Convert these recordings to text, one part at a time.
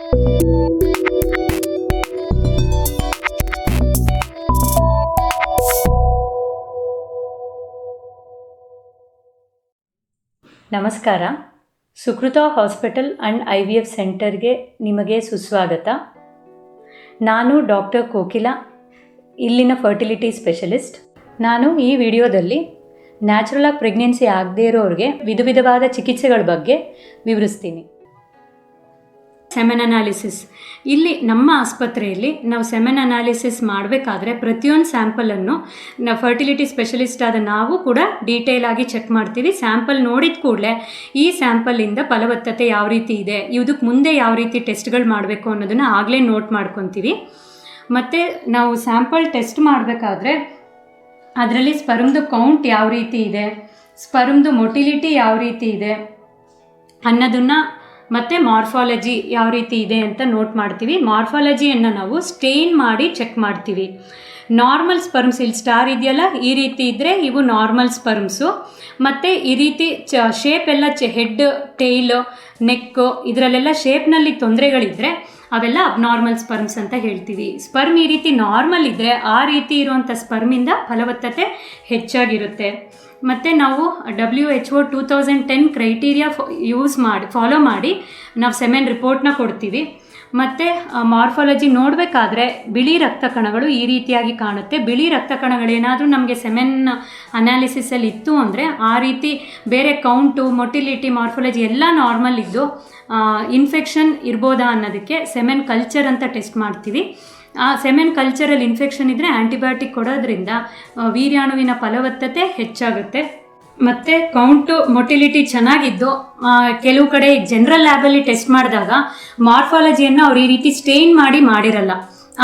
ನಮಸ್ಕಾರ. Sukrutha hospital and IVF ಸೆಂಟರ್ಗೆ ನಿಮಗೆ ಸುಸ್ವಾಗತ. ನಾನು ಡಾಕ್ಟರ್ ಕೋಕಿಲಾ, ಇಲ್ಲಿನ ಫರ್ಟಿಲಿಟಿ ಸ್ಪೆಷಲಿಸ್ಟ್. ನಾನು ಈ ವಿಡಿಯೋದಲ್ಲಿ ನ್ಯಾಚುರಲಾಗಿ ಪ್ರೆಗ್ನೆನ್ಸಿ ಆಗದೇ ಇರೋರಿಗೆ ವಿಧವಾದ ಚಿಕಿತ್ಸೆಗಳ ಬಗ್ಗೆ ವಿವರಿಸ್ತೀನಿ. Semen analysis. ಇಲ್ಲಿ ನಮ್ಮ ಆಸ್ಪತ್ರೆಯಲ್ಲಿ ನಾವು ಸೆಮೆನ್ ಅನಾಲಿಸಿಸ್ ಮಾಡಬೇಕಾದ್ರೆ ಪ್ರತಿಯೊಂದು ಸ್ಯಾಂಪಲನ್ನು ನಾವು ಫರ್ಟಿಲಿಟಿ ಸ್ಪೆಷಲಿಸ್ಟ್ ಆದ ನಾವು ಕೂಡ ಡೀಟೇಲ್ ಆಗಿ ಚೆಕ್ ಮಾಡ್ತೀವಿ. ಸ್ಯಾಂಪಲ್ ನೋಡಿದ ಕೂಡಲೇ ಈ ಸ್ಯಾಂಪಲಿಂದ ಫಲವತ್ತತೆ ಯಾವ ರೀತಿ ಇದೆ, ಇದಕ್ಕೆ ಮುಂದೆ ಯಾವ ರೀತಿ ಟೆಸ್ಟ್ಗಳು ಮಾಡಬೇಕು ಅನ್ನೋದನ್ನು ಆಗಲೇ ನೋಟ್ ಮಾಡ್ಕೊತೀವಿ. ಮತ್ತು ನಾವು ಸ್ಯಾಂಪಲ್ ಟೆಸ್ಟ್ ಮಾಡಬೇಕಾದ್ರೆ ಅದರಲ್ಲಿ ಸ್ಪರ್ಮ್ದು ಕೌಂಟ್ ಯಾವ ರೀತಿ ಇದೆ, ಸ್ಪರ್ಮ್ದು ಮೊಟಿಲಿಟಿ ಯಾವ ರೀತಿ ಇದೆ ಅನ್ನೋದನ್ನು ಮತ್ತು ಮಾರ್ಫಾಲಜಿ ಯಾವ ರೀತಿ ಇದೆ ಅಂತ ನೋಟ್ ಮಾಡ್ತೀವಿ. ಮಾರ್ಫಾಲಜಿಯನ್ನು ನಾವು ಸ್ಟೇನ್ ಮಾಡಿ ಚೆಕ್ ಮಾಡ್ತೀವಿ. ನಾರ್ಮಲ್ ಸ್ಪರ್ಮ್ಸ್, ಇಲ್ಲಿ ಸ್ಟಾರ್ ಇದೆಯಲ್ಲ, ಈ ರೀತಿ ಇದ್ದರೆ ಇವು ನಾರ್ಮಲ್ ಸ್ಪರ್ಮ್ಸು. ಮತ್ತು ಈ ರೀತಿ ಶೇಪ್ ಎಲ್ಲ ಹೆಡ್, ಟೇಲ್, ನೆಕ್ಕು ಇದರಲ್ಲೆಲ್ಲ ಶೇಪ್ನಲ್ಲಿ ತೊಂದರೆಗಳಿದ್ದರೆ ಅವೆಲ್ಲ ಅಬ್ನಾರ್ಮಲ್ ಸ್ಪರ್ಮ್ಸ್ ಅಂತ ಹೇಳ್ತೀವಿ. ಸ್ಪರ್ಮ್ ಈ ರೀತಿ ನಾರ್ಮಲ್ ಇದ್ದರೆ ಆ ರೀತಿ ಇರುವಂಥ ಸ್ಪರ್ಮಿಂದ ಫಲವತ್ತತೆ ಹೆಚ್ಚಾಗಿರುತ್ತೆ. ಮತ್ತು ನಾವು WHO 2010 ಕ್ರೈಟೀರಿಯಾ ಫಾಲೋ ಮಾಡಿ ನಾವು ಸೆಮೆನ್ ರಿಪೋರ್ಟ್ನ ಕೊಡ್ತೀವಿ. ಮತ್ತು ಮಾರ್ಫಾಲಜಿ ನೋಡಬೇಕಾದ್ರೆ ಬಿಳಿ ರಕ್ತ ಕಣಗಳು ಈ ರೀತಿಯಾಗಿ ಕಾಣುತ್ತೆ. ಬಿಳಿ ರಕ್ತ ಕಣಗಳೇನಾದರೂ ನಮಗೆ ಸೆಮೆನ್ ಅನಾಲಿಸಿಸಲ್ಲಿ ಇತ್ತು ಅಂದರೆ ಆ ರೀತಿ ಬೇರೆ ಕೌಂಟು, ಮೊಟಿಲಿಟಿ, ಮಾರ್ಫಾಲಜಿ ಎಲ್ಲ ನಾರ್ಮಲ್ ಇದ್ದು ಇನ್ಫೆಕ್ಷನ್ ಇರ್ಬೋದಾ ಅನ್ನೋದಕ್ಕೆ ಸೆಮೆನ್ ಕಲ್ಚರ್ ಅಂತ ಟೆಸ್ಟ್ ಮಾಡ್ತೀವಿ. ಆ ಸೆಮೆನ್ ಕಲ್ಚರಲ್ಲಿ ಇನ್ಫೆಕ್ಷನ್ ಇದ್ದರೆ ಆ್ಯಂಟಿಬಯೋಟಿಕ್ ಕೊಡೋದ್ರಿಂದ ವೀರ್ಯಾಣುವಿನ ಫಲವತ್ತತೆ ಹೆಚ್ಚಾಗುತ್ತೆ. ಮತ್ತು ಕೌಂಟು, ಮೊಟಿಲಿಟಿ ಚೆನ್ನಾಗಿದ್ದು ಕೆಲವು ಕಡೆ ಜನರಲ್ ಲ್ಯಾಬಲ್ಲಿ ಟೆಸ್ಟ್ ಮಾಡಿದಾಗ ಮಾರ್ಫಾಲಜಿಯನ್ನು ಅವ್ರು ಈ ರೀತಿ ಸ್ಟೇನ್ ಮಾಡಿರಲ್ಲ.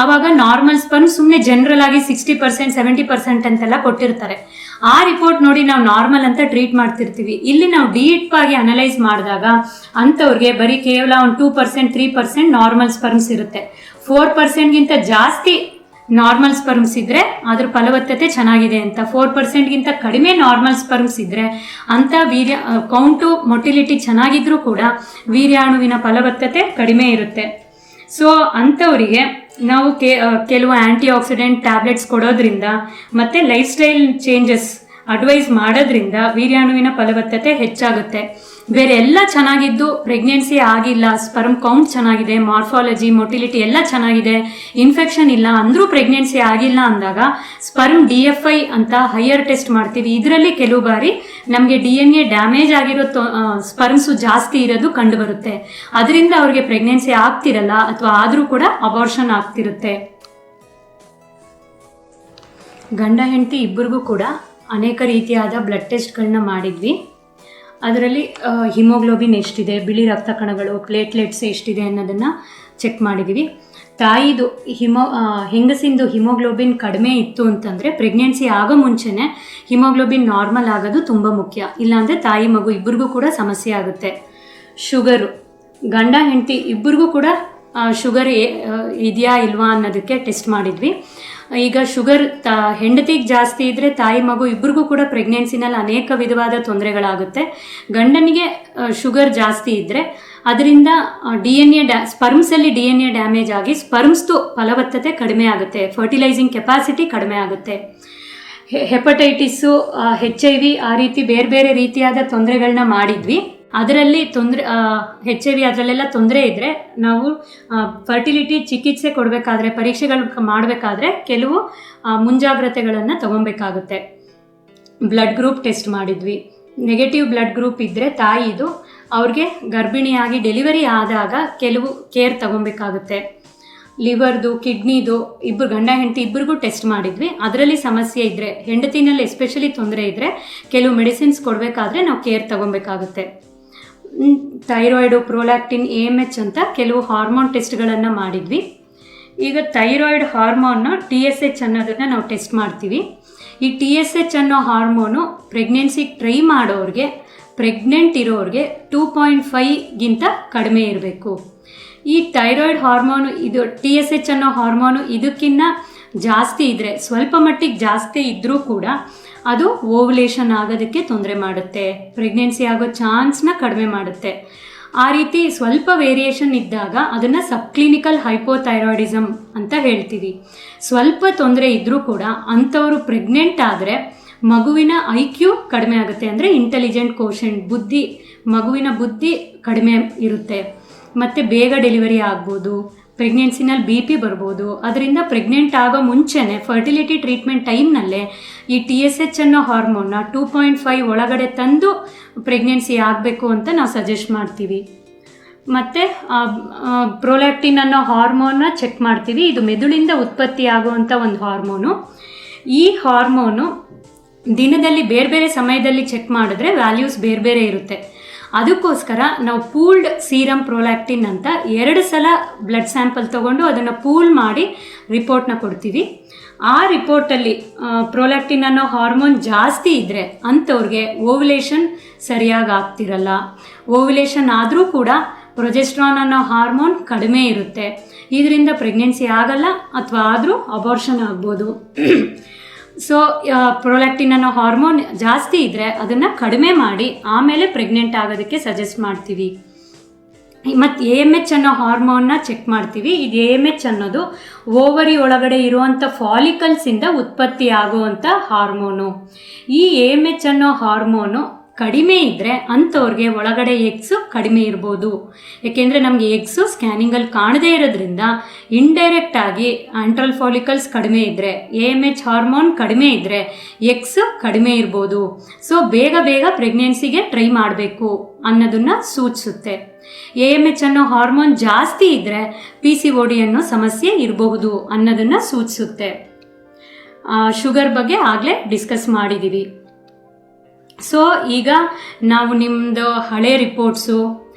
ಆವಾಗ ನಾರ್ಮಲ್ ಸ್ಪರ್ಮ್ ಸುಮ್ಮನೆ ಜನರಲ್ ಆಗಿ 60%, 70% ಅಂತೆಲ್ಲ ಕೊಟ್ಟಿರ್ತಾರೆ. ಆ ರಿಪೋರ್ಟ್ ನೋಡಿ ನಾವು ನಾರ್ಮಲ್ ಅಂತ ಟ್ರೀಟ್ ಮಾಡ್ತಿರ್ತೀವಿ. ಇಲ್ಲಿ ನಾವು ಡೀಪ್ ಆಗಿ ಅನಲೈಸ್ ಮಾಡಿದಾಗ ಅಂಥವ್ರಿಗೆ ಬರೀ ಕೇವಲ ಒಂದು 2%, 3% ನಾರ್ಮಲ್ ಸ್ಪರ್ಮ್ಸ್ ಇರುತ್ತೆ. 4%ಗಿಂತ ಜಾಸ್ತಿ ನಾರ್ಮಲ್ ಸ್ಪರ್ಮ್ಸ್ ಇದ್ದರೆ ಅದ್ರ ಫಲವತ್ತತೆ ಚೆನ್ನಾಗಿದೆ ಅಂತ, 4%ಗಿಂತ ಕಡಿಮೆ ನಾರ್ಮಲ್ ಸ್ಪರ್ಮ್ಸ್ ಇದ್ದರೆ ಅಂಥ ಕೌಂಟು, ಮೊಟಿಲಿಟಿ ಚೆನ್ನಾಗಿದ್ರೂ ಕೂಡ ವೀರ್ಯಾಣುವಿನ ಫಲವತ್ತತೆ ಕಡಿಮೆ ಇರುತ್ತೆ. ಸೊ ಅಂಥವರಿಗೆ ನಾವು ಕೆಲವು ಆ್ಯಂಟಿ ಆಕ್ಸಿಡೆಂಟ್ ಟ್ಯಾಬ್ಲೆಟ್ಸ್ ಕೊಡೋದ್ರಿಂದ ಮತ್ತು ಲೈಫ್ ಸ್ಟೈಲ್ ಚೇಂಜಸ್ ಅಡ್ವೈಸ್ ಮಾಡೋದ್ರಿಂದ ವೀರ್ಯಾಣುವಿನ ಫಲವತ್ತತೆ ಹೆಚ್ಚಾಗುತ್ತೆ. ಬೇರೆ ಎಲ್ಲ ಚೆನ್ನಾಗಿದ್ದು ಪ್ರೆಗ್ನೆನ್ಸಿ ಆಗಿಲ್ಲ, ಸ್ಪರ್ಮ್ ಕೌಂಟ್ ಚೆನ್ನಾಗಿದೆ, ಮಾರ್ಫಾಲಜಿ, ಮೊಟಿಲಿಟಿ ಎಲ್ಲ ಚೆನ್ನಾಗಿದೆ, ಇನ್ಫೆಕ್ಷನ್ ಇಲ್ಲ ಅಂದರೂ ಪ್ರೆಗ್ನೆನ್ಸಿ ಆಗಿಲ್ಲ ಅಂದಾಗ ಸ್ಪರ್ಮ್ DFI ಅಂತ ಹೈಯರ್ ಟೆಸ್ಟ್ ಮಾಡ್ತೀವಿ. ಇದರಲ್ಲಿ ಕೆಲವು ಬಾರಿ ನಮಗೆ DNA ಡ್ಯಾಮೇಜ್ ಆಗಿರೋ ಸ್ಪರ್ಮ್ಸು ಜಾಸ್ತಿ ಇರೋದು ಕಂಡುಬರುತ್ತೆ. ಅದರಿಂದ ಅವ್ರಿಗೆ ಪ್ರೆಗ್ನೆನ್ಸಿ ಆಗ್ತಿರಲ್ಲ ಅಥವಾ ಆದರೂ ಕೂಡ ಅಬಾರ್ಷನ್ ಆಗ್ತಿರುತ್ತೆ. ಗಂಡ ಹೆಂಡತಿ ಇಬ್ಬರಿಗೂ ಕೂಡ ಅನೇಕ ರೀತಿಯಾದ ಬ್ಲಡ್ ಟೆಸ್ಟ್ಗಳನ್ನ ಮಾಡಿದ್ವಿ. ಅದರಲ್ಲಿ ಹಿಮೋಗ್ಲೋಬಿನ್ ಎಷ್ಟಿದೆ, ಬಿಳಿ ರಕ್ತ ಕಣಗಳು, ಪ್ಲೇಟ್ಲೆಟ್ಸ್ ಎಷ್ಟಿದೆ ಅನ್ನೋದನ್ನು ಚೆಕ್ ಮಾಡಿದ್ದೀವಿ. ತಾಯಿದು ಹೆಂಗಸಿಂದು ಹಿಮೋಗ್ಲೋಬಿನ್ ಕಡಿಮೆ ಇತ್ತು ಅಂತಂದರೆ ಪ್ರೆಗ್ನೆನ್ಸಿ ಆಗೋ ಮುಂಚೆನೇ ಹಿಮೋಗ್ಲೋಬಿನ್ ನಾರ್ಮಲ್ ಆಗೋದು ತುಂಬ ಮುಖ್ಯ. ಇಲ್ಲಾಂದರೆ ತಾಯಿ ಮಗು ಇಬ್ಬರಿಗೂ ಕೂಡ ಸಮಸ್ಯೆ ಆಗುತ್ತೆ. ಶುಗರು, ಗಂಡ ಹೆಂಡತಿ ಇಬ್ಬರಿಗೂ ಕೂಡ ಶುಗರ್ ಇದೆಯಾ ಇಲ್ವಾ ಅನ್ನೋದಕ್ಕೆ ಟೆಸ್ಟ್ ಮಾಡಿದ್ವಿ. ಈಗ ಶುಗರ್ ಹೆಂಡತಿಗೆ ಜಾಸ್ತಿ ಇದ್ದರೆ ತಾಯಿ ಮಗು ಇಬ್ಬರಿಗೂ ಕೂಡ ಪ್ರೆಗ್ನೆನ್ಸಿನಲ್ಲಿ ಅನೇಕ ವಿಧವಾದ ತೊಂದರೆಗಳಾಗುತ್ತೆ. ಗಂಡನಿಗೆ ಶುಗರ್ ಜಾಸ್ತಿ ಇದ್ದರೆ ಅದರಿಂದ ಸ್ಪರ್ಮ್ಸಲ್ಲಿ DNA ಡ್ಯಾಮೇಜ್ ಆಗಿ ಸ್ಪರ್ಮ್ಸ್ದು ಫಲವತ್ತತೆ ಕಡಿಮೆ ಆಗುತ್ತೆ, ಫರ್ಟಿಲೈಸಿಂಗ್ ಕೆಪಾಸಿಟಿ ಕಡಿಮೆ ಆಗುತ್ತೆ. ಹೆಪಟೈಟಿಸು, HIV ಆ ರೀತಿ ಬೇರೆ ಬೇರೆ ರೀತಿಯಾದ ತೊಂದರೆಗಳನ್ನ ಮಾಡಿದ್ವಿ. ಅದರಲ್ಲಿ HIV ಅದರಲ್ಲೆಲ್ಲ ತೊಂದರೆ ಇದ್ದರೆ ನಾವು ಫರ್ಟಿಲಿಟಿ ಚಿಕಿತ್ಸೆ ಕೊಡಬೇಕಾದ್ರೆ, ಪರೀಕ್ಷೆಗಳು ಮಾಡಬೇಕಾದ್ರೆ ಕೆಲವು ಮುಂಜಾಗ್ರತೆಗಳನ್ನು ತಗೊಬೇಕಾಗುತ್ತೆ. ಬ್ಲಡ್ ಗ್ರೂಪ್ ಟೆಸ್ಟ್ ಮಾಡಿದ್ವಿ. ನೆಗೆಟಿವ್ ಬ್ಲಡ್ ಗ್ರೂಪ್ ಇದ್ದರೆ ತಾಯಿದು ಅವ್ರಿಗೆ ಗರ್ಭಿಣಿಯಾಗಿ ಡೆಲಿವರಿ ಆದಾಗ ಕೆಲವು ಕೇರ್ ತಗೊಬೇಕಾಗುತ್ತೆ. ಲಿವರ್ದು, ಕಿಡ್ನಿದು ಗಂಡ ಹೆಂಡತಿ ಇಬ್ಬರಿಗೂ ಟೆಸ್ಟ್ ಮಾಡಿದ್ವಿ. ಅದರಲ್ಲಿ ಸಮಸ್ಯೆ ಇದ್ದರೆ, ಹೆಂಡತಿನಲ್ಲಿ ಎಸ್ಪೆಷಲಿ ತೊಂದರೆ ಇದ್ದರೆ ಕೆಲವು ಮೆಡಿಸಿನ್ಸ್ ಕೊಡಬೇಕಾದ್ರೆ ನಾವು ಕೇರ್ ತಗೊಬೇಕಾಗುತ್ತೆ. ಥೈರಾಯ್ಡು, ಪ್ರೋಲ್ಯಾಕ್ಟಿನ್, AMH ಅಂತ ಕೆಲವು ಹಾರ್ಮೋನ್ ಟೆಸ್ಟ್ಗಳನ್ನು ಮಾಡಿದ್ವಿ. ಈಗ ಥೈರಾಯ್ಡ್ ಹಾರ್ಮೋನ್ನ TSH ಅನ್ನೋದನ್ನು ನಾವು ಟೆಸ್ಟ್ ಮಾಡ್ತೀವಿ. ಈ TSH ಅನ್ನೋ ಹಾರ್ಮೋನು ಪ್ರೆಗ್ನೆನ್ಸಿಗೆ ಟ್ರೈ ಮಾಡೋರಿಗೆ, ಪ್ರೆಗ್ನೆಂಟ್ ಇರೋರಿಗೆ 2.5ಗಿಂತ ಕಡಿಮೆ ಇರಬೇಕು. ಈ ಥೈರಾಯ್ಡ್ ಹಾರ್ಮೋನು, ಇದು TSH ಅನ್ನೋ ಹಾರ್ಮೋನು ಇದಕ್ಕಿಂತ ಜಾಸ್ತಿ ಇದ್ದರೆ, ಸ್ವಲ್ಪ ಮಟ್ಟಿಗೆ ಜಾಸ್ತಿ ಇದ್ದರೂ ಕೂಡ ಅದು ಓವ್ಯುಲೇಷನ್ ಆಗೋದಕ್ಕೆ ತೊಂದರೆ ಮಾಡುತ್ತೆ, ಪ್ರೆಗ್ನೆನ್ಸಿ ಆಗೋ ಚಾನ್ಸ್ನ ಕಡಿಮೆ ಮಾಡುತ್ತೆ. ಆ ರೀತಿ ಸ್ವಲ್ಪ ವೇರಿಯೇಷನ್ ಇದ್ದಾಗ ಅದನ್ನು ಸಬ್ಕ್ಲಿನಿಕಲ್ ಹೈಪೋಥೈರಾಯ್ಡಿಸಮ್ ಅಂತ ಹೇಳ್ತೀವಿ. ಸ್ವಲ್ಪ ತೊಂದರೆ ಇದ್ದರೂ ಕೂಡ ಅಂಥವರು ಪ್ರೆಗ್ನೆಂಟ್ ಆದರೆ ಮಗುವಿನ IQ ಕಡಿಮೆ ಆಗುತ್ತೆ, ಅಂದರೆ ಇಂಟೆಲಿಜೆಂಟ್ ಕೋಶೆಂಟ್ ಮಗುವಿನ ಬುದ್ಧಿ ಕಡಿಮೆ ಇರುತ್ತೆ, ಮತ್ತು ಬೇಗ ಡೆಲಿವರಿ ಆಗ್ಬೋದು, ಪ್ರೆಗ್ನೆನ್ಸಿನಲ್ಲಿ BP ಬರ್ಬೋದು. ಅದರಿಂದ ಪ್ರೆಗ್ನೆಂಟ್ ಆಗೋ ಮುಂಚೆನೇ ಫರ್ಟಿಲಿಟಿ ಟ್ರೀಟ್ಮೆಂಟ್ ಟೈಮ್ನಲ್ಲೇ ಈ TSH ಅನ್ನೋ ಹಾರ್ಮೋನ್ನ 2.5 ಒಳಗಡೆ ತಂದು ಪ್ರೆಗ್ನೆನ್ಸಿ ಆಗಬೇಕು ಅಂತ ನಾವು ಸಜೆಸ್ಟ್ ಮಾಡ್ತೀವಿ. ಮತ್ತು ಪ್ರೊಲ್ಯಾಕ್ಟಿನ್ ಅನ್ನೋ ಹಾರ್ಮೋನ್ನ ಚೆಕ್ ಮಾಡ್ತೀವಿ. ಇದು ಮೆದುಳಿಂದ ಉತ್ಪತ್ತಿ ಆಗುವಂಥ ಒಂದು ಹಾರ್ಮೋನು. ಈ ಹಾರ್ಮೋನು ದಿನದಲ್ಲಿ ಬೇರೆ ಬೇರೆ ಸಮಯದಲ್ಲಿ ಚೆಕ್ ಮಾಡಿದ್ರೆ ವ್ಯಾಲ್ಯೂಸ್ ಬೇರೆ ಬೇರೆ ಇರುತ್ತೆ. ಅದಕ್ಕೋಸ್ಕರ ನಾವು ಪೂಲ್ಡ್ ಸೀರಮ್ ಪ್ರೊಲ್ಯಾಕ್ಟಿನ್ ಅಂತ 2 ಸಲ ಬ್ಲಡ್ ಸ್ಯಾಂಪಲ್ ತೊಗೊಂಡು ಅದನ್ನು ಪೂಲ್ ಮಾಡಿ ರಿಪೋರ್ಟ್ನ ಕೊಡ್ತೀವಿ. ಆ ರಿಪೋರ್ಟಲ್ಲಿ ಪ್ರೊಲ್ಯಾಕ್ಟಿನ್ ಅನ್ನೋ ಹಾರ್ಮೋನ್ ಜಾಸ್ತಿ ಇದ್ದರೆ ಅಂಥವ್ರಿಗೆ ಓವ್ಯುಲೇಷನ್ ಸರಿಯಾಗಿ ಆಗ್ತಿರಲ್ಲ. ಓವ್ಯುಲೇಷನ್ ಆದರೂ ಕೂಡ ಪ್ರೊಜೆಸ್ಟ್ರಾನ್ ಅನ್ನೋ ಹಾರ್ಮೋನ್ ಕಡಿಮೆ ಇರುತ್ತೆ. ಇದರಿಂದ ಪ್ರೆಗ್ನೆನ್ಸಿ ಆಗಲ್ಲ, ಅಥವಾ ಆದರೂ ಅಬಾರ್ಷನ್ ಆಗ್ಬೋದು. ಸೊ ಪ್ರೊಲ್ಯಾಕ್ಟಿನ್ ಅನ್ನೋ ಹಾರ್ಮೋನ್ ಜಾಸ್ತಿ ಇದ್ದರೆ ಅದನ್ನು ಕಡಿಮೆ ಮಾಡಿ ಆಮೇಲೆ ಪ್ರೆಗ್ನೆಂಟ್ ಆಗೋದಕ್ಕೆ ಸಜೆಸ್ಟ್ ಮಾಡ್ತೀವಿ. ಮತ್ತು AMH ಅನ್ನೋ ಹಾರ್ಮೋನ್ನ ಚೆಕ್ ಮಾಡ್ತೀವಿ. ಇದು AMH ಅನ್ನೋದು ಓವರಿ ಒಳಗಡೆ ಇರುವಂಥ ಫಾಲಿಕಲ್ಸಿಂದ ಉತ್ಪತ್ತಿ ಆಗುವಂಥ ಹಾರ್ಮೋನು. ಈ AMH ಅನ್ನೋ ಹಾರ್ಮೋನು ಕಡಿಮೆ ಇದ್ದರೆ ಅಂಥವ್ರಿಗೆ ಒಳಗಡೆ ಎಗ್ಸು ಕಡಿಮೆ ಇರ್ಬೋದು. ಏಕೆಂದರೆ ನಮಗೆ ಎಗ್ಸು ಸ್ಕ್ಯಾನಿಂಗಲ್ಲಿ ಕಾಣದೇ ಇರೋದ್ರಿಂದ ಇಂಡೈರೆಕ್ಟಾಗಿ ಆಂಟ್ರಲ್ ಫಾಲಿಕಲ್ಸ್ ಕಡಿಮೆ ಇದ್ದರೆ, AMH ಹಾರ್ಮೋನ್ ಕಡಿಮೆ ಇದ್ದರೆ ಎಗ್ಸು ಕಡಿಮೆ ಇರ್ಬೋದು. ಸೊ ಬೇಗ ಪ್ರೆಗ್ನೆನ್ಸಿಗೆ ಟ್ರೈ ಮಾಡಬೇಕು ಅನ್ನೋದನ್ನು ಸೂಚಿಸುತ್ತೆ. AMH ಅನ್ನೋ ಹಾರ್ಮೋನ್ ಜಾಸ್ತಿ ಇದ್ದರೆ PCOD ಅನ್ನೋ ಸಮಸ್ಯೆ ಇರಬಹುದು ಅನ್ನೋದನ್ನು ಸೂಚಿಸುತ್ತೆ. ಶುಗರ್ ಬಗ್ಗೆ ಆಗಲೇ ಡಿಸ್ಕಸ್ ಮಾಡಿದ್ದೀವಿ. ಸೊ ಈಗ ನಾವು ನಿಮ್ಮದು ಹಳೆ ರಿಪೋರ್ಟ್ಸು,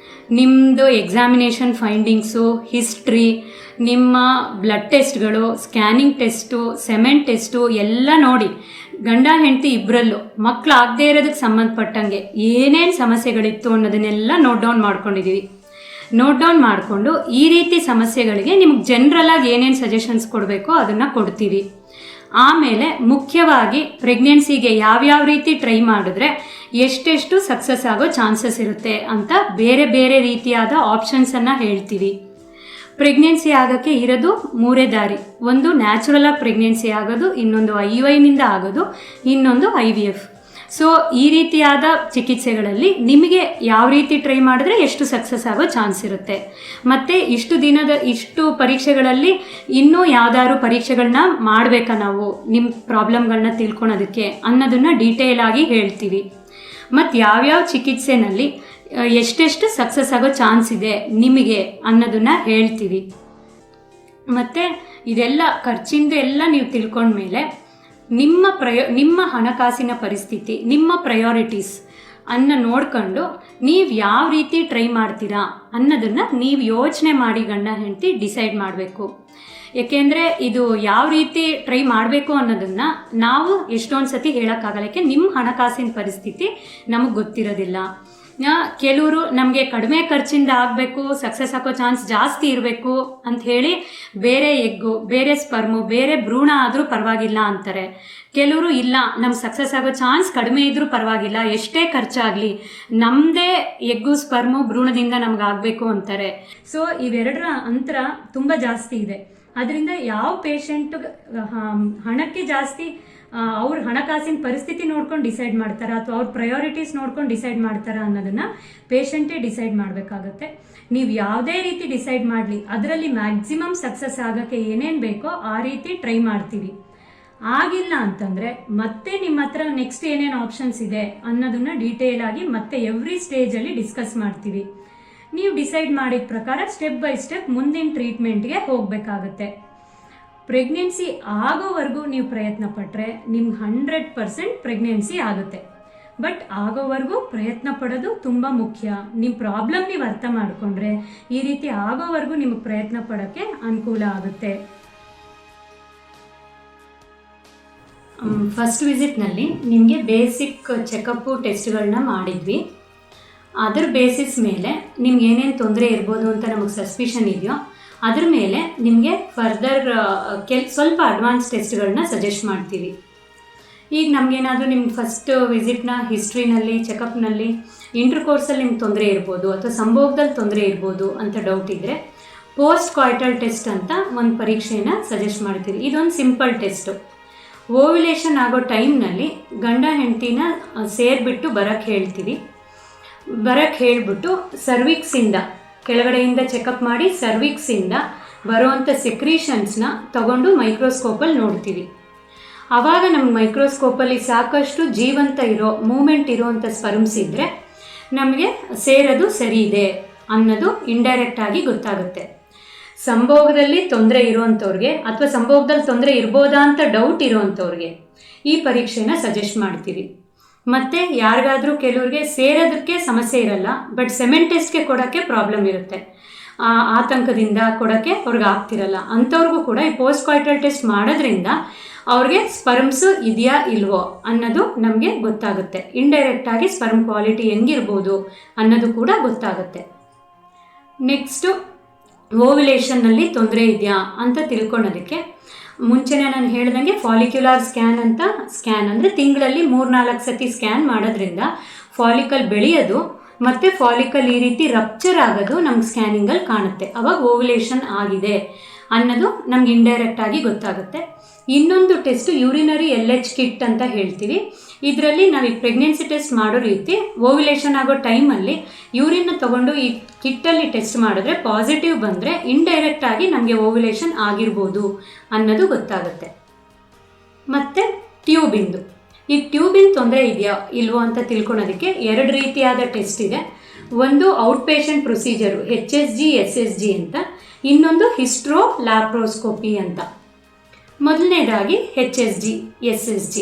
ನಿಮ್ಮದು ಎಕ್ಸಾಮಿನೇಷನ್ ಫೈಂಡಿಂಗ್ಸು, ಹಿಸ್ಟ್ರಿ, ನಿಮ್ಮ ಬ್ಲಡ್ ಟೆಸ್ಟ್ಗಳು, ಸ್ಕ್ಯಾನಿಂಗ್ ಟೆಸ್ಟು, ಸೆಮೆನ್ ಟೆಸ್ಟು ಎಲ್ಲ ನೋಡಿ ಗಂಡ ಹೆಂಡತಿ ಇಬ್ಬರಲ್ಲೂ ಮಕ್ಕಳಾಗದೇ ಇರೋದಕ್ಕೆ ಸಂಬಂಧಪಟ್ಟಂಗೆ ಏನೇನು ಸಮಸ್ಯೆಗಳಿತ್ತು ಅನ್ನೋದನ್ನೆಲ್ಲ ನೋಟ್ ಡೌನ್ ಮಾಡ್ಕೊಂಡಿದ್ದೀವಿ. ನೋಟ್ ಡೌನ್ ಮಾಡಿಕೊಂಡು ಈ ರೀತಿ ಸಮಸ್ಯೆಗಳಿಗೆ ನಿಮ್ಗೆ ಜನರಲಾಗಿ ಏನೇನು ಸಜೆಷನ್ಸ್ ಕೊಡಬೇಕೋ ಅದನ್ನು ಕೊಡ್ತೀವಿ. ಆಮೇಲೆ ಮುಖ್ಯವಾಗಿ ಪ್ರೆಗ್ನೆನ್ಸಿಗೆ ಯಾವ್ಯಾವ ರೀತಿ ಟ್ರೈ ಮಾಡಿದ್ರೆ ಎಷ್ಟೆಷ್ಟು ಸಕ್ಸಸ್ ಆಗೋ ಚಾನ್ಸಸ್ ಇರುತ್ತೆ ಅಂತ ಬೇರೆ ಬೇರೆ ರೀತಿಯಾದ ಆಪ್ಷನ್ಸನ್ನು ಹೇಳ್ತೀವಿ. ಪ್ರೆಗ್ನೆನ್ಸಿ ಆಗೋಕ್ಕೆ ಇರೋದು 3 ದಾರಿ. ಒಂದು ನ್ಯಾಚುರಲಾಗಿ ಪ್ರೆಗ್ನೆನ್ಸಿ ಆಗೋದು, ಇನ್ನೊಂದು IUIನಿಂದ ಆಗೋದು, ಇನ್ನೊಂದು IVF. ಸೊ ಈ ರೀತಿಯಾದ ಚಿಕಿತ್ಸೆಗಳಲ್ಲಿ ನಿಮಗೆ ಯಾವ ರೀತಿ ಟ್ರೈ ಮಾಡಿದ್ರೆ ಎಷ್ಟು ಸಕ್ಸಸ್ ಆಗೋ ಚಾನ್ಸ್ ಇರುತ್ತೆ, ಮತ್ತು ಇಷ್ಟು ಪರೀಕ್ಷೆಗಳಲ್ಲಿ ಇನ್ನೂ ಯಾವ್ದಾದ್ರು ಪರೀಕ್ಷೆಗಳನ್ನ ಮಾಡಬೇಕಾ ನಾವು ನಿಮ್ಮ ಪ್ರಾಬ್ಲಮ್ಗಳನ್ನ ತಿಳ್ಕೊಳೋದಕ್ಕೆ ಅನ್ನೋದನ್ನು ಡೀಟೇಲ್ ಆಗಿ ಹೇಳ್ತೀವಿ. ಮತ್ತು ಯಾವ್ಯಾವ ಚಿಕಿತ್ಸೆನಲ್ಲಿ ಎಷ್ಟೆಷ್ಟು ಸಕ್ಸಸ್ ಆಗೋ ಚಾನ್ಸ್ ಇದೆ ನಿಮಗೆ ಅನ್ನೋದನ್ನು ಹೇಳ್ತೀವಿ. ಮತ್ತು ಇದೆಲ್ಲ ಖರ್ಚಿಂದು ಎಲ್ಲ ನೀವು ತಿಳ್ಕೊಂಡ್ಮೇಲೆ ನಿಮ್ಮ ಹಣಕಾಸಿನ ಪರಿಸ್ಥಿತಿ, ನಿಮ್ಮ ಪ್ರಯಾರಿಟೀಸ್ ಅನ್ನು ನೋಡ್ಕೊಂಡು ನೀವು ಯಾವ ರೀತಿ ಟ್ರೈ ಮಾಡ್ತೀರಾ ಅನ್ನೋದನ್ನು ನೀವು ಯೋಚನೆ ಮಾಡಿ ಗಂಡ ಹೆಂಡತಿ ಡಿಸೈಡ್ ಮಾಡಬೇಕು. ಏಕೆಂದರೆ ಇದು ಯಾವ ರೀತಿ ಟ್ರೈ ಮಾಡಬೇಕು ಅನ್ನೋದನ್ನು ನಾವು ಎಷ್ಟೊಂದು ಸತಿ ಹೇಳೋಕ್ಕಾಗಲ್ಲ. ನಿಮ್ಮ ಹಣಕಾಸಿನ ಪರಿಸ್ಥಿತಿ ನಮಗೆ ಗೊತ್ತಿರೋದಿಲ್ಲ. ಕೆಲವರು ನಮಗೆ ಕಡಿಮೆ ಖರ್ಚಿಂದ ಆಗಬೇಕು, ಸಕ್ಸಸ್ ಆಗೋ ಚಾನ್ಸ್ ಜಾಸ್ತಿ ಇರಬೇಕು ಅಂತ ಹೇಳಿ ಬೇರೆ ಎಗ್ಗು, ಬೇರೆ ಸ್ಪರ್ಮು, ಬೇರೆ ಭ್ರೂಣ ಆದರೂ ಪರವಾಗಿಲ್ಲ ಅಂತಾರೆ. ಕೆಲವರು ಇಲ್ಲ, ನಮ್ಗೆ ಸಕ್ಸಸ್ ಆಗೋ ಚಾನ್ಸ್ ಕಡಿಮೆ ಇದ್ದರೂ ಪರವಾಗಿಲ್ಲ, ಎಷ್ಟೇ ಖರ್ಚಾಗಲಿ ನಮ್ಮದೇ ಎಗ್ಗು ಸ್ಪರ್ಮು ಭ್ರೂಣದಿಂದ ನಮ್ಗೆ ಆಗಬೇಕು ಅಂತಾರೆ. ಸೊ ಇವೆರಡರ ಅಂತರ ತುಂಬ ಜಾಸ್ತಿ ಇದೆ. ಅದರಿಂದ ಯಾವ ಪೇಷಂಟ್ ಹಣಕ್ಕೆ ಜಾಸ್ತಿ ಅವ್ರ ಹಣಕಾಸಿನ ಪರಿಸ್ಥಿತಿ ನೋಡ್ಕೊಂಡು ಡಿಸೈಡ್ ಮಾಡ್ತಾರಾ ಅಥವಾ ಅವ್ರ ಪ್ರಯಾರಿಟೀಸ್ ನೋಡ್ಕೊಂಡು ಡಿಸೈಡ್ ಮಾಡ್ತಾರಾ ಅನ್ನೋದನ್ನು ಪೇಷಂಟೇ ಡಿಸೈಡ್ ಮಾಡಬೇಕಾಗತ್ತೆ. ನೀವು ಯಾವುದೇ ರೀತಿ ಡಿಸೈಡ್ ಮಾಡಲಿ ಅದರಲ್ಲಿ ಮ್ಯಾಕ್ಸಿಮಮ್ ಸಕ್ಸಸ್ ಆಗೋಕ್ಕೆ ಏನೇನು ಬೇಕೋ ಆ ರೀತಿ ಟ್ರೈ ಮಾಡ್ತೀವಿ. ಆಗಿಲ್ಲ ಅಂತಂದರೆ ಮತ್ತೆ ನಿಮ್ಮ ಹತ್ರ ನೆಕ್ಸ್ಟ್ ಏನೇನು ಆಪ್ಷನ್ಸ್ ಇದೆ ಅನ್ನೋದನ್ನು ಡೀಟೇಲ್ ಆಗಿ ಮತ್ತೆ ಎವ್ರಿ ಸ್ಟೇಜಲ್ಲಿ ಡಿಸ್ಕಸ್ ಮಾಡ್ತೀವಿ. ನೀವು ಡಿಸೈಡ್ ಮಾಡಿದ ಪ್ರಕಾರ ಸ್ಟೆಪ್ ಬೈ ಸ್ಟೆಪ್ ಮುಂದಿನ ಟ್ರೀಟ್ಮೆಂಟ್ಗೆ ಹೋಗಬೇಕಾಗತ್ತೆ. ಪ್ರೆಗ್ನೆನ್ಸಿ ಆಗೋವರೆಗೂ ನೀವು ಪ್ರಯತ್ನ ಪಟ್ಟರೆ ನಿಮ್ಗೆ 100% ಪ್ರೆಗ್ನೆನ್ಸಿ ಆಗುತ್ತೆ. ಬಟ್ ಆಗೋವರೆಗೂ ಪ್ರಯತ್ನ ಪಡೋದು ತುಂಬ ಮುಖ್ಯ. ನಿಮ್ಮ ಪ್ರಾಬ್ಲಮ್ ನೀವು ಅರ್ಥ ಮಾಡಿಕೊಂಡ್ರೆ ಈ ರೀತಿ ಆಗೋವರೆಗೂ ನಿಮಗೆ ಪ್ರಯತ್ನ ಪಡೋಕ್ಕೆ ಅನುಕೂಲ ಆಗುತ್ತೆ. ಫಸ್ಟ್ ವಿಸಿಟ್ನಲ್ಲಿ ನಿಮಗೆ ಬೇಸಿಕ್ ಚೆಕಪ್ಪು ಟೆಸ್ಟ್ಗಳನ್ನ ಮಾಡಿದ್ವಿ. ಅದರ ಬೇಸಿಸ್ ಮೇಲೆ ನಿಮ್ಗೆ ಏನೇನು ತೊಂದರೆ ಇರ್ಬೋದು ಅಂತ ನಮಗೆ ಸಸ್ಪಿಷನ್ ಇದೆಯೋ ಅದ್ರ ಮೇಲೆ ನಿಮಗೆ ಫರ್ದರ್ ಸ್ವಲ್ಪ ಅಡ್ವಾನ್ಸ್ ಟೆಸ್ಟ್ಗಳನ್ನ ಸಜೆಸ್ಟ್ ಮಾಡ್ತೀವಿ. ಈಗ ನಮಗೇನಾದರೂ ನಿಮ್ಮ ಫಸ್ಟ್ ವಿಸಿಟ್ನ ಹಿಸ್ಟ್ರಿನಲ್ಲಿ ಚೆಕಪ್ನಲ್ಲಿ ಇಂಟರ್ಕೋರ್ಸಲ್ಲಿ ನಿಮ್ಗೆ ತೊಂದರೆ ಇರ್ಬೋದು ಅಥವಾ ಸಂಭೋಗದಲ್ಲಿ ತೊಂದರೆ ಇರ್ಬೋದು ಅಂತ ಡೌಟ್ ಇದ್ದರೆ ಪೋಸ್ಟ್ ಕಾಯ್ಟಲ್ ಟೆಸ್ಟ್ ಅಂತ ಒಂದು ಪರೀಕ್ಷೆಯನ್ನು ಸಜೆಸ್ಟ್ ಮಾಡ್ತೀವಿ. ಇದೊಂದು ಸಿಂಪಲ್ ಟೆಸ್ಟು. ಓವ್ಯುಲೇಷನ್ ಆಗೋ ಟೈಮ್ನಲ್ಲಿ ಗಂಡ ಹೆಂಡತಿನ ಸೇರಿಬಿಟ್ಟು ಬರೋಕ್ಕೆ ಹೇಳ್ತೀವಿ. ಬರೋಕ್ಕೆ ಹೇಳಿಬಿಟ್ಟು ಸರ್ವಿಕ್ಸಿಂದ ಕೆಳಗಡೆಯಿಂದ ಚೆಕಪ್ ಮಾಡಿ ಸರ್ವಿಕ್ಸಿಂದ ಬರೋವಂಥ ಸೆಕ್ರೀಷನ್ಸ್ನ ತಗೊಂಡು ಮೈಕ್ರೋಸ್ಕೋಪಲ್ಲಿ ನೋಡ್ತೀವಿ. ಆವಾಗ ನಮ್ಗೆ ಮೈಕ್ರೋಸ್ಕೋಪಲ್ಲಿ ಸಾಕಷ್ಟು ಜೀವಂತ ಇರೋ ಮೂಮೆಂಟ್ ಇರೋವಂಥ ಸ್ಪರ್ಮ್ಸ್ ಇದ್ದರೆ ನಮಗೆ ಸೇರೋದು ಸರಿ ಇದೆ ಅನ್ನೋದು ಇಂಡೈರೆಕ್ಟಾಗಿ ಗೊತ್ತಾಗುತ್ತೆ. ಸಂಭೋಗದಲ್ಲಿ ತೊಂದರೆ ಇರೋವಂಥವ್ರಿಗೆ ಅಥವಾ ಸಂಭೋಗದಲ್ಲಿ ತೊಂದರೆ ಇರ್ಬೋದಾ ಅಂತ ಡೌಟ್ ಇರೋವಂಥವ್ರಿಗೆ ಈ ಪರೀಕ್ಷೆನ ಸಜೆಸ್ಟ್ ಮಾಡ್ತೀವಿ. ಮತ್ತು ಯಾರಿಗಾದರೂ ಕೆಲವ್ರಿಗೆ ಸೇರೋದಕ್ಕೆ ಸಮಸ್ಯೆ ಇರಲ್ಲ, ಬಟ್ ಸೆಮೆನ್ ಟೆಸ್ಟ್ಗೆ ಕೊಡೋಕ್ಕೆ ಪ್ರಾಬ್ಲಮ್ ಇರುತ್ತೆ, ಆತಂಕದಿಂದ ಕೊಡೋಕ್ಕೆ ಅವ್ರಿಗೆ ಆಗ್ತಿರಲ್ಲ. ಅಂಥವ್ರಿಗೂ ಕೂಡ ಈ ಪೋಸ್ಟ್ ಕಾಯ್ಟಲ್ ಟೆಸ್ಟ್ ಮಾಡೋದ್ರಿಂದ ಅವ್ರಿಗೆ ಸ್ಪರ್ಮ್ಸು ಇದೆಯಾ ಇಲ್ವೋ ಅನ್ನೋದು ನಮಗೆ ಗೊತ್ತಾಗುತ್ತೆ. ಇಂಡೈರೆಕ್ಟಾಗಿ ಸ್ಪರ್ಮ್ ಕ್ವಾಲಿಟಿ ಹೆಂಗಿರ್ಬೋದು ಅನ್ನೋದು ಕೂಡ ಗೊತ್ತಾಗುತ್ತೆ. ನೆಕ್ಸ್ಟು ಓವ್ಯುಲೇಷನ್ನಲ್ಲಿ ತೊಂದರೆ ಇದೆಯಾ ಅಂತ ತಿಳ್ಕೊಳೋದಕ್ಕೆ ಮುಂಚೆನೇ ನಾನು ಹೇಳ್ದಂಗೆ ಫಾಲಿಕ್ಯುಲಾರ್ ಸ್ಕ್ಯಾನ್ ಅಂತ ಸ್ಕ್ಯಾನ್ ಅಂದರೆ ತಿಂಗಳಲ್ಲಿ 3-4 ಸತಿ ಸ್ಕ್ಯಾನ್ ಮಾಡೋದ್ರಿಂದ ಫಾಲಿಕಲ್ ಬೆಳೆಯೋದು ಮತ್ತು ಫಾಲಿಕಲ್ ಈ ರೀತಿ ರಪ್ಚರ್ ಆಗೋದು ನಮ್ಗೆ ಸ್ಕ್ಯಾನಿಂಗಲ್ಲಿ ಕಾಣುತ್ತೆ. ಅವಾಗ ಓವ್ಯುಲೇಷನ್ ಆಗಿದೆ ಅನ್ನೋದು ನಮ್ಗೆ ಇಂಡೈರೆಕ್ಟಾಗಿ ಗೊತ್ತಾಗುತ್ತೆ. ಇನ್ನೊಂದು ಟೆಸ್ಟು ಯೂರಿನರಿ LH ಕಿಟ್ ಅಂತ ಹೇಳ್ತೀವಿ. ಇದರಲ್ಲಿ ನಾವು ಈ ಪ್ರೆಗ್ನೆನ್ಸಿ ಟೆಸ್ಟ್ ಮಾಡೋ ರೀತಿ ಓವ್ಯುಲೇಷನ್ ಆಗೋ ಟೈಮಲ್ಲಿ ಯೂರಿನ್ನ ತೊಗೊಂಡು ಈ ಕಿಟ್ಟಲ್ಲಿ ಟೆಸ್ಟ್ ಮಾಡಿದ್ರೆ ಪಾಸಿಟಿವ್ ಬಂದರೆ ಇಂಡೈರೆಕ್ಟಾಗಿ ನಮಗೆ ಓವ್ಯುಲೇಷನ್ ಆಗಿರ್ಬೋದು ಅನ್ನೋದು ಗೊತ್ತಾಗುತ್ತೆ. ಮತ್ತು ಟ್ಯೂಬಿಂದು ಈ ಟ್ಯೂಬಿನ ತೊಂದರೆ ಇದೆಯಾ ಇಲ್ವೋ ಅಂತ ತಿಳ್ಕೊಳೋದಕ್ಕೆ 2 ರೀತಿಯಾದ ಟೆಸ್ಟ್ ಇದೆ. ಒಂದು out patient procedure HSG SSG ಅಂತ, ಇನ್ನೊಂದು ಹಿಸ್ಟ್ರೋ ಲ್ಯಾಪ್ರೋಸ್ಕೋಪಿ ಅಂತ. ಮೊದಲನೇದಾಗಿ HSG SSG.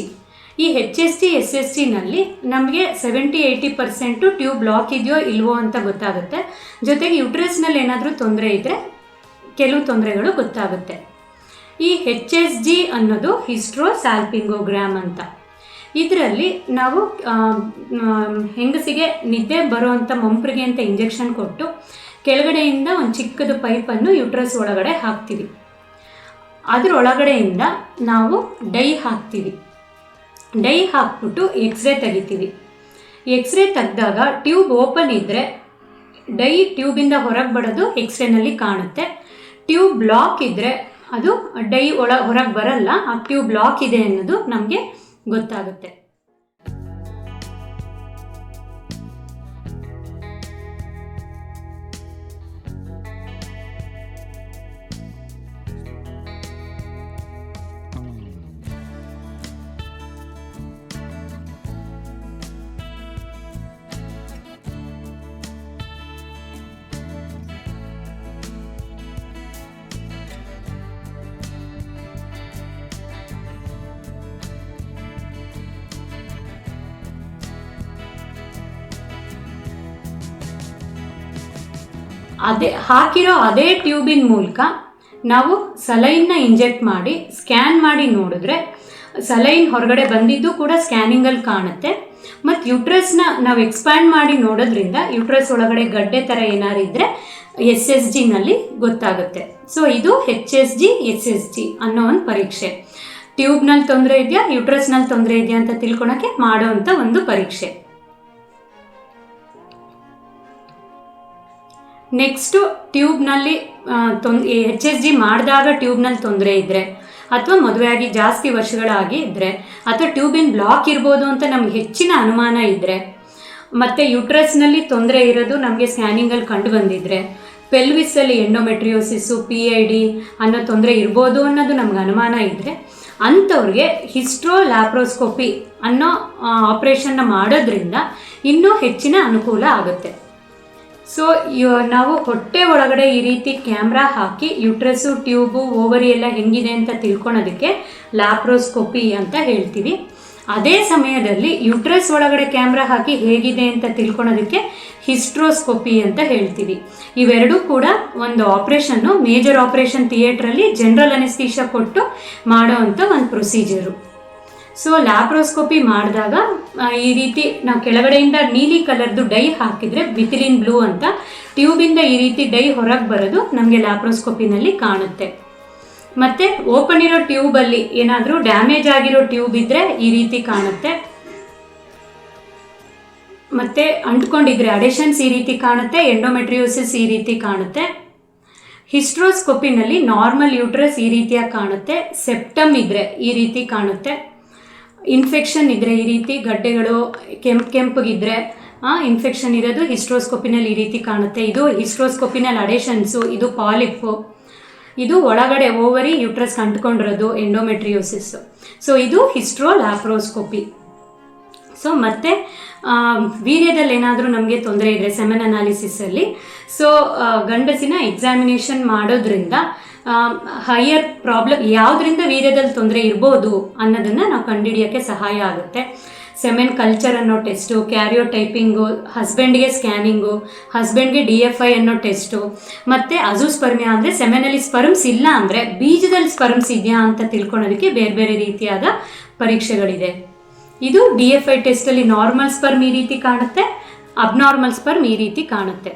ಈ HSG SSGನಲ್ಲಿ ನಮಗೆ 70-80% ಟ್ಯೂಬ್ ಬ್ಲಾಕ್ ಇದೆಯೋ ಇಲ್ವೋ ಅಂತ ಗೊತ್ತಾಗುತ್ತೆ. ಜೊತೆಗೆ ಯುಟ್ರಸ್ನಲ್ಲಿ ಏನಾದರೂ ತೊಂದರೆ ಇದ್ದರೆ ಕೆಲವು ತೊಂದರೆಗಳು ಗೊತ್ತಾಗುತ್ತೆ. ಈ HSG ಅನ್ನೋದು ಹಿಸ್ಟ್ರೋ ಸ್ಯಾಲ್ಪಿಂಗೋಗ್ರಾಮ್ ಅಂತ. ಇದರಲ್ಲಿ ನಾವು ಹೆಂಗಸಿಗೆ ನಿದ್ದೆ ಬರುವಂಥ ಮಂಪ್ರಿಗೆ ಅಂತ ಇಂಜೆಕ್ಷನ್ ಕೊಟ್ಟು ಕೆಳಗಡೆಯಿಂದ ಒಂದು ಚಿಕ್ಕದು ಪೈಪನ್ನು ಯುಟ್ರಸ್ ಒಳಗಡೆ ಹಾಕ್ತೀವಿ. ಅದರೊಳಗಡೆಯಿಂದ ನಾವು ಡೈ ಹಾಕ್ತೀವಿ. ಡೈ ಹಾಕ್ಬಿಟ್ಟು ಎಕ್ಸ್ರೇ ತೆಗಿತೀವಿ. ಎಕ್ಸ್ರೇ ತೆಗೆದಾಗ ಟ್ಯೂಬ್ ಓಪನ್ ಇದ್ದರೆ ಡೈ ಟ್ಯೂಬಿಂದ ಹೊರಗೆ ಬರೋದು ಎಕ್ಸ್ರೇನಲ್ಲಿ ಕಾಣುತ್ತೆ. ಟ್ಯೂಬ್ ಬ್ಲಾಕ್ ಇದ್ದರೆ ಅದು ಡೈ ಹೊರಗೆ ಬರಲ್ಲ, ಆ ಟ್ಯೂಬ್ ಬ್ಲಾಕ್ ಇದೆ ಅನ್ನೋದು ನಮಗೆ ಗೊತ್ತಾಗುತ್ತೆ. ಹಾಕಿರೋ ಅದೇ ಟ್ಯೂಬಿನ ಮೂಲಕ ನಾವು ಸಲೈನ್ನ ಇಂಜೆಕ್ಟ್ ಮಾಡಿ ಸ್ಕ್ಯಾನ್ ಮಾಡಿ ನೋಡಿದ್ರೆ ಸಲೈನ್ ಹೊರಗಡೆ ಬಂದಿದ್ದು ಕೂಡ ಸ್ಕ್ಯಾನಿಂಗಲ್ಲಿ ಕಾಣುತ್ತೆ. ಮತ್ತು ಯುಟ್ರಸ್ನ ನಾವು ಎಕ್ಸ್ಪ್ಯಾಂಡ್ ಮಾಡಿ ನೋಡೋದ್ರಿಂದ ಯುಟ್ರಸ್ ಒಳಗಡೆ ಗಡ್ಡೆ ಥರ ಏನಾರು ಇದ್ದರೆ SSGನಲ್ಲಿ ಗೊತ್ತಾಗುತ್ತೆ. ಸೊ ಇದು HSG SSG ಅನ್ನೋ ಒಂದು ಪರೀಕ್ಷೆ. ಟ್ಯೂಬ್ನಲ್ಲಿ ತೊಂದರೆ ಇದೆಯಾ ಯುಟ್ರಸ್ನಲ್ಲಿ ತೊಂದರೆ ಇದೆಯಾ ಅಂತ ತಿಳ್ಕೊಳಕ್ಕೆ ಮಾಡೋವಂಥ ಒಂದು ಪರೀಕ್ಷೆ. ನೆಕ್ಸ್ಟು ಟ್ಯೂಬ್ನಲ್ಲಿ HSG ಮಾಡಿದಾಗ ಟ್ಯೂಬ್ನಲ್ಲಿ ತೊಂದರೆ ಇದ್ದರೆ ಅಥವಾ ಮದುವೆಯಾಗಿ ಜಾಸ್ತಿ ವರ್ಷಗಳಾಗಿ ಇದ್ದರೆ ಅಥವಾ ಟ್ಯೂಬಿನ ಬ್ಲಾಕ್ ಇರ್ಬೋದು ಅಂತ ನಮ್ಗೆ ಹೆಚ್ಚಿನ ಅನುಮಾನ ಇದ್ದರೆ ಮತ್ತು ಯುಟ್ರಸ್ನಲ್ಲಿ ತೊಂದರೆ ಇರೋದು ನಮಗೆ ಸ್ಕ್ಯಾನಿಂಗಲ್ಲಿ ಕಂಡು ಬಂದಿದ್ದರೆ ಪೆಲ್ವಿಸಲ್ಲಿ ಎಂಡೋಮೆಟ್ರಿಯೋಸಿಸ್ಸು PID ಅನ್ನೋ ತೊಂದರೆ ಇರ್ಬೋದು ಅನ್ನೋದು ನಮ್ಗೆ ಅನುಮಾನ ಇದ್ದರೆ ಅಂಥವ್ರಿಗೆ ಹಿಸ್ಟ್ರೋ ಲ್ಯಾಪ್ರೋಸ್ಕೋಪಿ ಅನ್ನೋ ಆಪ್ರೇಷನ್ನ ಮಾಡೋದ್ರಿಂದ ಇನ್ನೂ ಹೆಚ್ಚಿನ ಅನುಕೂಲ ಆಗುತ್ತೆ. ಸೊ ನಾವು ಹೊಟ್ಟೆ ಒಳಗಡೆ ಈ ರೀತಿ ಕ್ಯಾಮ್ರಾ ಹಾಕಿ ಯುಟ್ರಸ್ಸು ಟ್ಯೂಬು ಓವರಿ ಎಲ್ಲ ಹೆಂಗಿದೆ ಅಂತ ತಿಳ್ಕೊಳೋದಕ್ಕೆ ಲ್ಯಾಪ್ರೋಸ್ಕೋಪಿ ಅಂತ ಹೇಳ್ತೀವಿ. ಅದೇ ಸಮಯದಲ್ಲಿ ಯುಟ್ರಸ್ ಒಳಗಡೆ ಕ್ಯಾಮ್ರಾ ಹಾಕಿ ಹೇಗಿದೆ ಅಂತ ತಿಳ್ಕೊಳೋದಕ್ಕೆ ಹಿಸ್ಟ್ರೋಸ್ಕೋಪಿ ಅಂತ ಹೇಳ್ತೀವಿ. ಇವೆರಡೂ ಕೂಡ ಒಂದು ಆಪ್ರೇಷನ್ನು, ಮೇಜರ್ ಆಪ್ರೇಷನ್ ಥಿಯೇಟ್ರಲ್ಲಿ ಜನರಲ್ ಅನೆಸ್ಥೀಷಿಯಾ ಕೊಟ್ಟು ಮಾಡೋ ಅಂಥ ಒಂದು ಪ್ರೊಸೀಜರು. ಸೊ ಲ್ಯಾಪ್ರೋಸ್ಕೋಪಿ ಮಾಡಿದಾಗ ಈ ರೀತಿ ನಾವು ಕೆಳಗಡೆಯಿಂದ ನೀಲಿ ಕಲರ್ದು ಡೈ ಹಾಕಿದರೆ ವಿಥಿಲಿನ್ ಬ್ಲೂ ಅಂತ ಟ್ಯೂಬಿಂದ ಈ ರೀತಿ ಡೈ ಹೊರಗೆ ಬರೋದು ನಮಗೆ ಲ್ಯಾಪ್ರೋಸ್ಕೋಪಿನಲ್ಲಿ ಕಾಣುತ್ತೆ. ಮತ್ತು ಓಪನ್ ಇರೋ ಟ್ಯೂಬಲ್ಲಿ ಏನಾದರೂ ಡ್ಯಾಮೇಜ್ ಆಗಿರೋ ಟ್ಯೂಬ್ ಇದ್ದರೆ ಈ ರೀತಿ ಕಾಣುತ್ತೆ. ಮತ್ತು ಅಂಟ್ಕೊಂಡಿದ್ರೆ ಅಡೇಷನ್ಸ್ ಈ ರೀತಿ ಕಾಣುತ್ತೆ, ಎಂಡೋಮೆಟ್ರಿಯೋಸಿಸ್ ಈ ರೀತಿ ಕಾಣುತ್ತೆ. ಹಿಸ್ಟ್ರೋಸ್ಕೋಪಿನಲ್ಲಿ ನಾರ್ಮಲ್ ಯೂಟ್ರಸ್ ಈ ರೀತಿಯಾಗಿ ಕಾಣುತ್ತೆ, ಸೆಪ್ಟಮ್ ಇದ್ದರೆ ಈ ರೀತಿ ಕಾಣುತ್ತೆ, ಇನ್ಫೆಕ್ಷನ್ ಇದ್ದರೆ ಈ ರೀತಿ ಗಡ್ಡೆಗಳು ಕೆಂಪಗಿದ್ರೆ ಇನ್ಫೆಕ್ಷನ್ ಇರೋದು ಹಿಸ್ಟ್ರೋಸ್ಕೋಪಿನಲ್ಲಿ ಈ ರೀತಿ ಕಾಣುತ್ತೆ. ಇದು ಹಿಸ್ಟ್ರೋಸ್ಕೋಪಿನಲ್ಲಿ ಅಡೇಷನ್ಸು, ಇದು ಪಾಲಿಪ್ಪು, ಇದು ಒಳಗಡೆ ಓವರಿ ಯೂಟ್ರಸ್ ಅಂಟ್ಕೊಂಡಿರೋದು ಎಂಡೋಮೆಟ್ರಿಯೋಸಿಸ್. ಸೊ ಇದು ಹಿಸ್ಟ್ರೋಲ್ಯಾಪ್ರೋಸ್ಕೋಪಿ. ಸೊ ಮತ್ತು ವೀರ್ಯದಲ್ಲಿ ಏನಾದರೂ ನಮಗೆ ತೊಂದರೆ ಇದ್ದರೆ ಸೆಮೆನ್ ಅನಾಲಿಸಿಸಲ್ಲಿ, ಸೊ ಗಂಡಸಿನ ಎಕ್ಸಾಮಿನೇಷನ್ ಮಾಡೋದ್ರಿಂದ ಹೈಯರ್ ಪ್ರಾಬ್ಲಮ್ ಯಾವುದರಿಂದ ವೀರ್ಯದಲ್ಲಿ ತೊಂದರೆ ಇರ್ಬೋದು ಅನ್ನೋದನ್ನು ನಾವು ಕಂಡುಹಿಡಿಯೋಕ್ಕೆ ಸಹಾಯ ಆಗುತ್ತೆ. ಸೆಮೆನ್ ಕಲ್ಚರ್ ಅನ್ನೋ ಟೆಸ್ಟು, ಕ್ಯಾರಿಯೋಟೈಪಿಂಗು, ಹಸ್ಬೆಂಡ್ಗೆ ಸ್ಕ್ಯಾನಿಂಗು, ಹಸ್ಬೆಂಡ್ಗೆ DFI ಅನ್ನೋ ಟೆಸ್ಟು, ಮತ್ತು ಅಜೂಸ್ಪರ್ಮಿಯಾ ಅಂದರೆ ಸೆಮೆನಲ್ಲಿ ಸ್ಪರ್ಮ್ಸ್ ಇಲ್ಲ ಅಂದರೆ ಬೀಜದಲ್ಲಿ ಸ್ಪರ್ಮ್ಸ್ ಇದೆಯಾ ಅಂತ ತಿಳ್ಕೊಳೋದಕ್ಕೆ ಬೇರೆ ಬೇರೆ ರೀತಿಯಾದ ಪರೀಕ್ಷೆಗಳಿದೆ. ಇದು DFI ಟೆಸ್ಟಲ್ಲಿ ನಾರ್ಮಲ್ ಸ್ಪರ್ಮ್ ಈ ರೀತಿ ಕಾಣುತ್ತೆ, ಅಬ್ನಾರ್ಮಲ್ ಸ್ಪರ್ಮ್ ಈ ರೀತಿ ಕಾಣುತ್ತೆ.